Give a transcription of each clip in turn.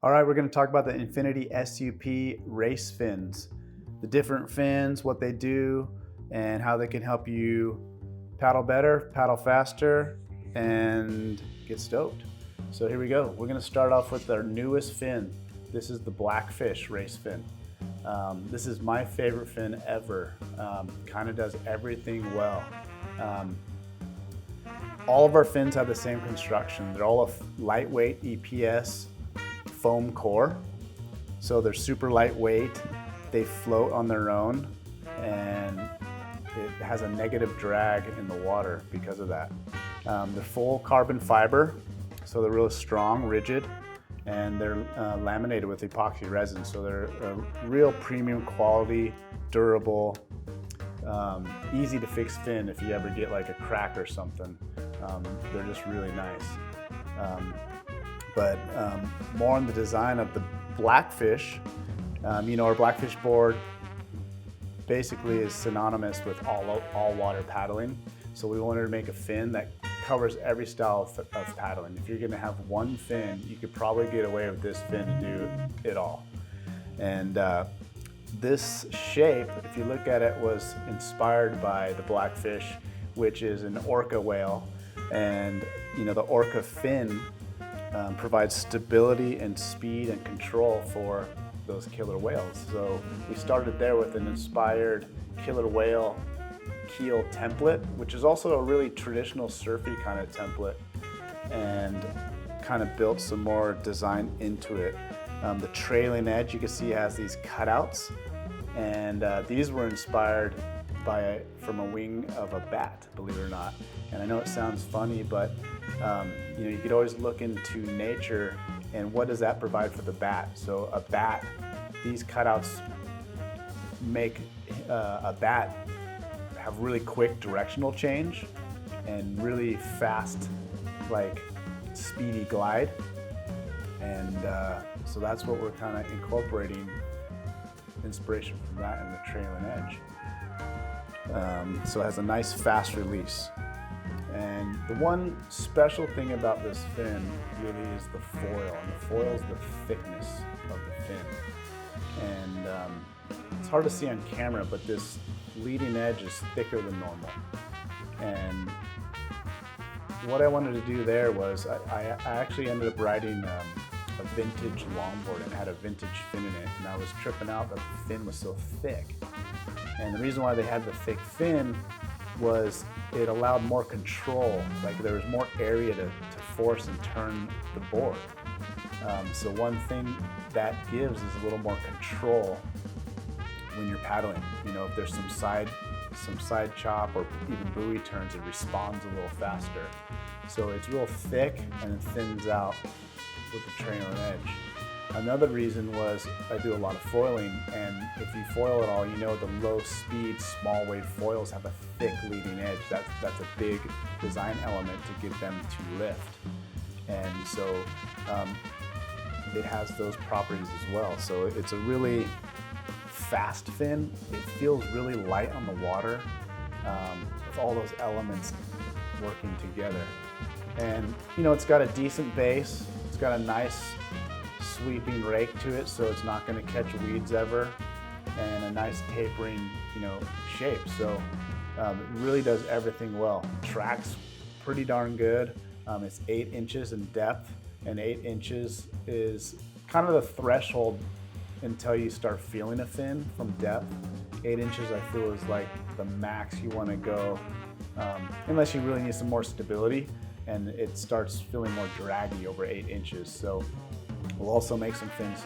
All right, we're going to talk about the Infinity SUP race fins, the different fins, what they do, and how they can help you paddle better, paddle faster, and get stoked. So here we go. We're going to start off with our newest fin. This is the Blackfish race fin. This is my favorite fin ever. Kind of does everything well. All of our fins have the same construction. They're all a lightweight EPS foam core. So they're super lightweight. They float on their own, and it has a negative drag in the water because of that. They're full carbon fiber, so they're really strong, rigid, and they're laminated with epoxy resin. So they're a real premium quality, durable, easy to fix fin if you ever get like a crack or something. They're just really nice. But more on the design of the Blackfish. Our Blackfish board basically is synonymous with all water paddling. So we wanted to make a fin that covers every style of paddling. If you're gonna have one fin, you could probably get away with this fin to do it all. And this shape, if you look at it, was inspired by the Blackfish, which is an orca whale. And the orca fin provides stability and speed and control for those killer whales. So we started there with an inspired killer whale keel template, which is also a really traditional surfy kind of template, and kind of built some more design into it. The trailing edge, you can see, has these cutouts, and these were inspired from a wing of a bat, believe it or not. And I know it sounds funny, but you could always look into nature and what does that provide for the bat. So a bat, these cutouts make a bat have really quick directional change and really fast, like speedy glide. And so that's what we're kind of incorporating, inspiration from that in the trailing edge. So it has a nice fast release. And the one special thing about this fin really is the foil, and the foil is the thickness of the fin. And it's hard to see on camera, but this leading edge is thicker than normal. And what I wanted to do there was I actually ended up riding a vintage longboard and had a vintage fin in it, and I was tripping out that the fin was so thick. And the reason why they had the thick fin was it allowed more control, like there was more area to force and turn the board. So one thing that gives is a little more control when you're paddling. If there's some side chop or even buoy turns, it responds a little faster. So it's real thick and it thins out with the trailing edge. Another reason was I do a lot of foiling, and if you foil at all, the low speed, small wave foils have a thick leading edge. That's a big design element to get them to lift. And so it has those properties as well. So it's a really fast fin. It feels really light on the water with all those elements working together. And it's got a decent base. It's got a nice sweeping rake to it, so it's not going to catch weeds ever, and a nice tapering shape. So it really does everything well. Tracks pretty darn good. It's 8 inches in depth, and 8 inches is kind of the threshold until you start feeling a fin from depth. 8 inches I feel is like the max you want to go, unless you really need some more stability, and it starts feeling more draggy over 8 inches. So we'll also make some fins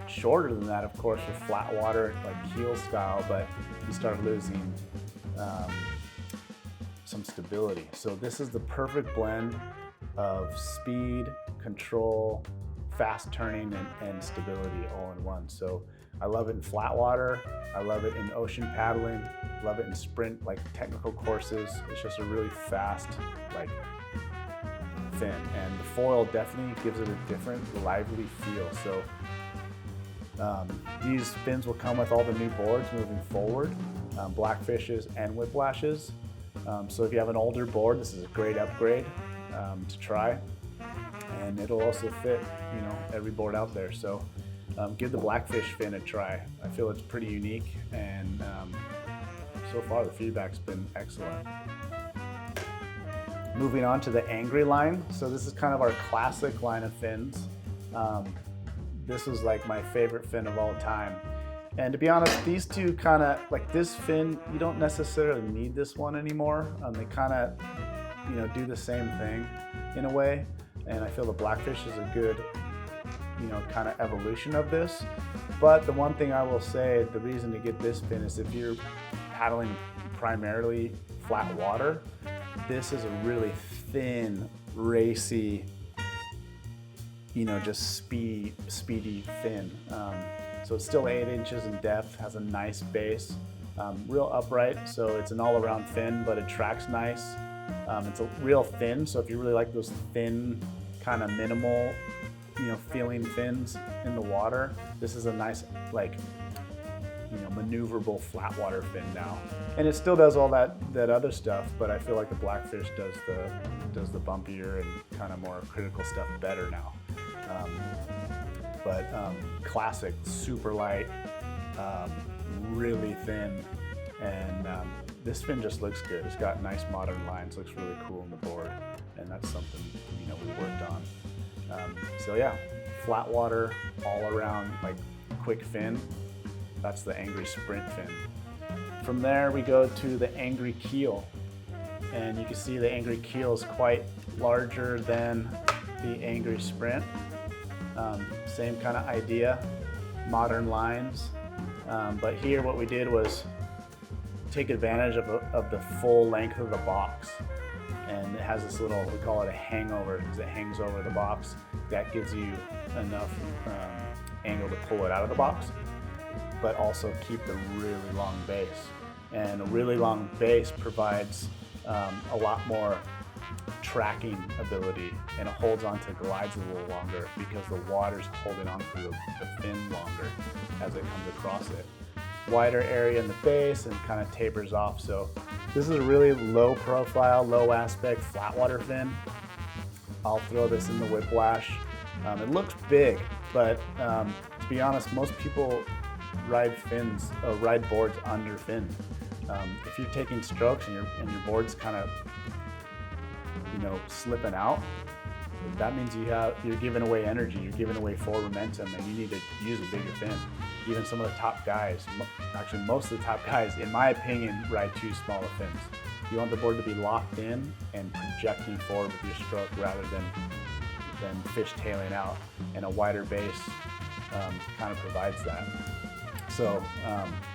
shorter than that, of course, with flat water, like Keel style, but you start losing some stability. So this is the perfect blend of speed, control, fast turning, and stability all in one. So I love it in flat water. I love it in ocean paddling. Love it in sprint, like technical courses. It's just a really fast, like, fin, and the foil definitely gives it a different, lively feel. So these fins will come with all the new boards moving forward, Blackfishes and Whiplashes. So if you have an older board, this is a great upgrade to try. and it'll also fit, every board out there. So give the Blackfish fin a try. I feel it's pretty unique, and so far the feedback's been excellent. Moving on to the Angry line. So this is kind of our classic line of fins. This was like my favorite fin of all time. And to be honest, these two kind of, like this fin, you don't necessarily need this one anymore. They kind of, do the same thing in a way. And I feel the Blackfish is a good, kind of evolution of this. But the one thing I will say, the reason to get this fin is if you're paddling primarily flat water, this is a really thin, racy, just speedy fin. So it's still 8 inches in depth, has a nice base, real upright. So it's an all-around fin, but it tracks nice. It's a real thin, so if you really like those thin, kind of minimal, feeling fins in the water, this is a nice, maneuverable flat water fin now. And it still does all that other stuff, but I feel like the Blackfish does the bumpier and kind of more critical stuff better now. Classic, super light, really thin, and this fin just looks good. It's got nice modern lines, looks really cool on the board, and that's something we worked on. So yeah, flat water, all around, quick fin. That's the Angry Sprint fin. From there we go to the Angry Keel, and you can see the Angry Keel is quite larger than the Angry Sprint. Same kind of idea, modern lines, but here what we did was take advantage of the full length of the box, and it has this little, we call it a hangover because it hangs over the box. That gives you enough angle to pull it out of the box, but also keep the really long base. And a really long base provides a lot more tracking ability, and it holds on to glides a little longer because the water's holding on to the fin longer as it comes across it. Wider area in the base and kind of tapers off. So this is a really low profile, low aspect flat water fin. I'll throw this in the Whiplash. It looks big, but to be honest, most people ride boards under fin. If you're taking strokes and your board's kind of slipping out, that means you're giving away energy, you're giving away forward momentum, and you need to use a bigger fin. Even some of the top guys, actually most of the top guys, in my opinion, ride too small of fins. You want the board to be locked in and projecting forward with your stroke rather than fishtailing out, and a wider base kind of provides that. So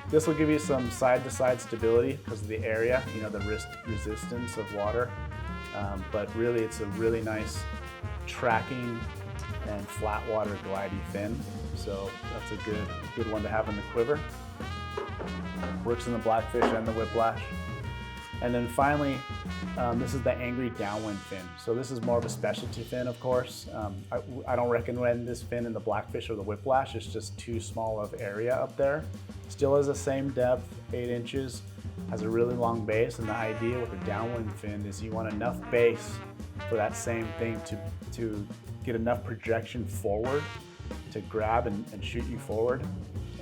this will give you some side-to-side stability because of the area, the resistance of water. But really, it's a really nice tracking and flat water glidey fin. So that's a good one to have in the quiver. Works in the Blackfish and the Whiplash. And then finally, this is the Angry Downwind fin. So this is more of a specialty fin, of course. I don't recommend this fin in the Blackfish or the Whiplash. It's just too small of area up there. Still has the same depth, 8 inches, has a really long base, and the idea with a downwind fin is you want enough base for that same thing to get enough projection forward to grab and shoot you forward.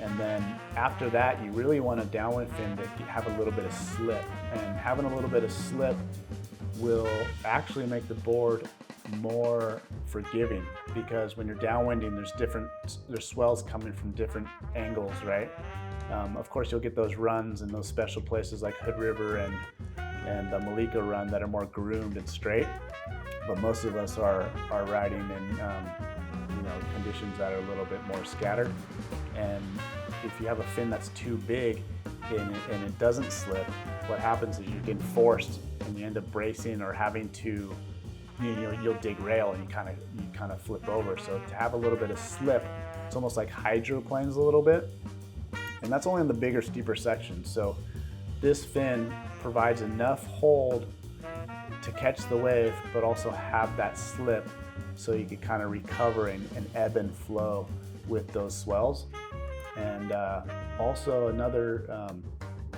And then after that, you really want a downwind fin to have a little bit of slip. And having a little bit of slip will actually make the board more forgiving, because when you're downwinding, there's swells coming from different angles, right? Of course, you'll get those runs in those special places like Hood River and the Malika Run that are more groomed and straight. But most of us are riding in conditions that are a little bit more scattered. And if you have a fin that's too big and it doesn't slip, what happens is you get forced and you end up bracing or having to, you'll dig rail and you kind of flip over. So to have a little bit of slip, it's almost like hydroplanes a little bit. And that's only in the bigger, steeper sections. So this fin provides enough hold to catch the wave, but also have that slip so you can kind of recover and ebb and flow with those swells. And also another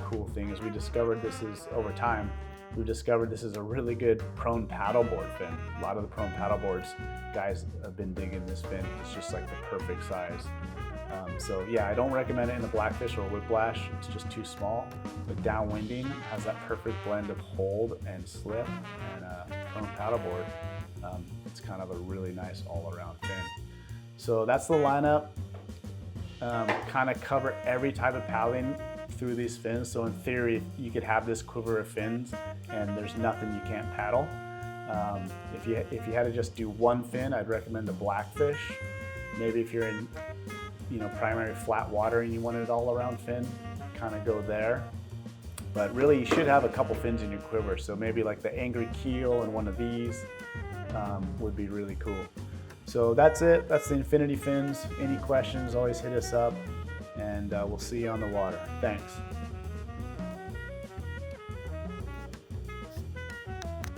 cool thing is we discovered this is over time, we've discovered this is a really good prone paddleboard fin. A lot of the prone paddleboards guys have been digging this fin. It's just like the perfect size. So yeah, I don't recommend it in the Blackfish or Whiplash. It's just too small. But downwinding has that perfect blend of hold and slip, and prone paddleboard, it's kind of a really nice all-around fin. So that's the lineup. Kind of cover every type of paddling through these fins. So in theory, you could have this quiver of fins and there's nothing you can't paddle. If you had to just do one fin, I'd recommend the Blackfish. Maybe if you're in primary flat water and you want an all-around fin, kind of go there. But really, you should have a couple fins in your quiver. So maybe like the Angry Keel and one of these would be really cool. So that's it. That's the Infinity fins. Any questions, always hit us up, and we'll see you on the water. Thanks.